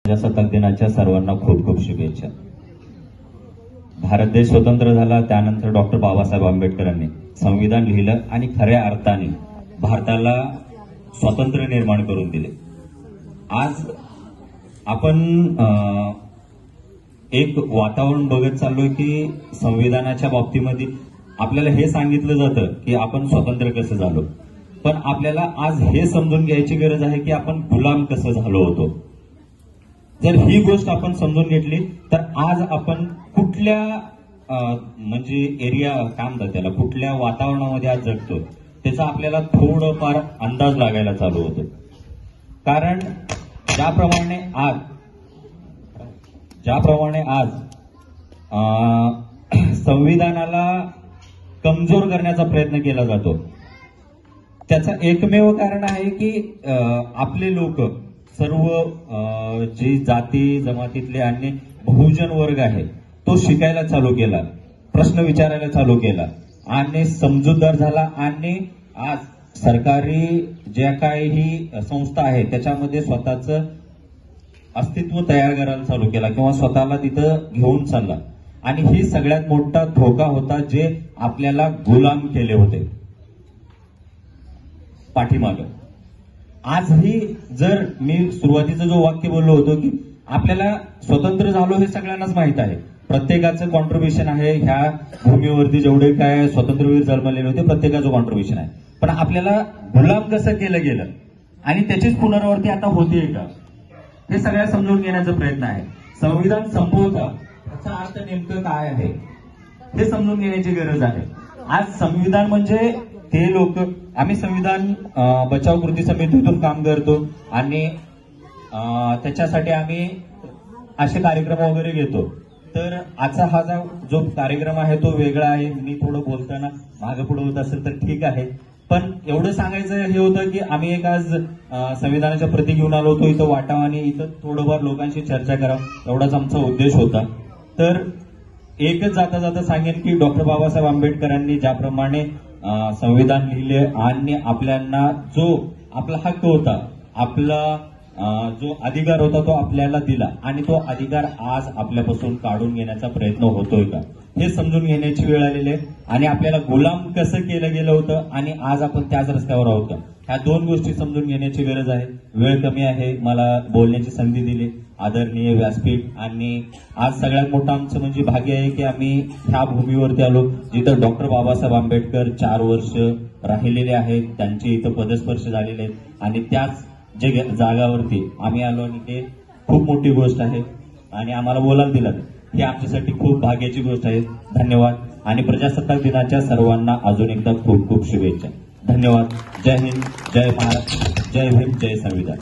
प्रजासत्ताक दिनाच्या सर्वांना खूप खूप शुभेच्छा। भारत देश स्वतंत्र झाला त्यानंतर डॉक्टर बाबासाहेब आंबेडकरांनी संविधान लिहिलं आणि खऱ्या अर्थाने भारताला स्वातंत्र्य निर्माण करून दिले। आज आपण एक वातावरण बघत चाललोय की संविधानाच्या बाबतीमध्ये आपल्याला हे सांगितलं जातं की आपण स्वतंत्र कसं झालो, पण आपल्याला आज हे समजून घ्यायची गरज आहे की आपण गुलाम कसं झालो होतो। जर ही गोष्ट आपण समजून घेतली तर आज आपण कुठल्या म्हणजे एरिया काय म्हणतात त्याला, कुठल्या वातावरणामध्ये आज जगतो त्याचा आपल्याला थोडंफार अंदाज लागायला चालू होतो। कारण ज्याप्रमाणे आज संविधानाला कमजोर करण्याचा प्रयत्न केला जातो, त्याचं एकमेव कारण आहे की आपले लोक सर्व जे जाती जमातीतले आणि बहुजन वर्ग आहे तो शिकायला चालू केला, प्रश्न विचारायला चालू केला आणि समजूतदार झाला आणि आज सरकारी ज्या काही संस्था आहे त्याच्यामध्ये स्वतःचं अस्तित्व तयार करायला चालू केला किंवा स्वतःला तिथं घेऊन चालला। आणि ही सगळ्यात मोठा धोका होता जे आपल्याला गुलाम केले होते पाठीमागं। आजही जर मी सुरुवातीचं जो वाक्य बोललो होतो की आपल्याला स्वतंत्र झालो हे सगळ्यांनाच माहित आहे, प्रत्येकाचं कॉन्ट्रीब्युशन आहे, ह्या भूमीवरती जेवढे काय स्वतंत्रवीर जन्मलेले होते प्रत्येकाचं कॉन्ट्रीब्युशन आहे, पण आपल्याला गुलाम कसं केलं गेलं आणि त्याचीच पुनरावृत्ती आता होतीये का हे सगळ्या समजून घेण्याचा प्रयत्न आहे। संविधान संपवता याचा अर्थ नेमकं काय आहे हे समजून घेण्याची गरज आहे। आज संविधान म्हणजे ते लोक, आम्ही संविधान बचाव कृती समितीतून काम करतो आणि त्याच्यासाठी आम्ही असे कार्यक्रम वगैरे घेतो। तर आजचा हा जो कार्यक्रम आहे तो वेगळा आहे, मी थोडं बोलताना मागे पुढे होत असेल तर ठीक आहे, पण एवढं सांगायचं हे होतं की आम्ही एक आज संविधानाच्या प्रती घेऊन आलो होतो इथं वाटावं आणि इथं थोडंफार लोकांशी चर्चा करावं एवढाच आमचा उद्देश होता। तर एकच जाता जाता सांगेन की डॉक्टर बाबासाहेब आंबेडकरांनी ज्याप्रमाणे संविधान लिहिले आणि आपल्याला जो आपला हक्क होता, आपला जो अधिकार होता तो आपल्याला दिला आणि तो अधिकार आज आपल्यापासून काढून घेण्याचा प्रयत्न होतोय का हे समजून घेण्याची वेळ आलेली आहे। आणि आपल्याला गुलाम कसं केलं गेलं होतं आणि आज आपण त्याच रस्त्यावर आहोत, ह्या दोन गोष्टी समजून घेण्याची गरज आहे। वेळ कमी आहे, मला बोलण्याची संधी दिली आदरणीय व्यासपीठ, आणि आज सगळ्यात मोठं आमचं म्हणजे भाग्य आहे की आम्ही ह्या भूमीवरती आलो जिथं डॉक्टर बाबासाहेब आंबेडकर 4 वर्ष राहिलेले आहेत, त्यांचे इथं पदस्पर्श झालेले आहेत आणि त्याच जागावरती आम्ही आलो आणि ते खूप मोठी गोष्ट आहे आणि आम्हाला बोलायला दिलं ही आमच्यासाठी खूप भाग्याची गोष्ट आहे। धन्यवाद आणि प्रजासत्ताक दिनाच्या सर्वांना अजून एकदा खूप खूप शुभेच्छा। धन्यवाद। जय हिंद, जय महाराष्ट्र, जय भीम, जय संविधान।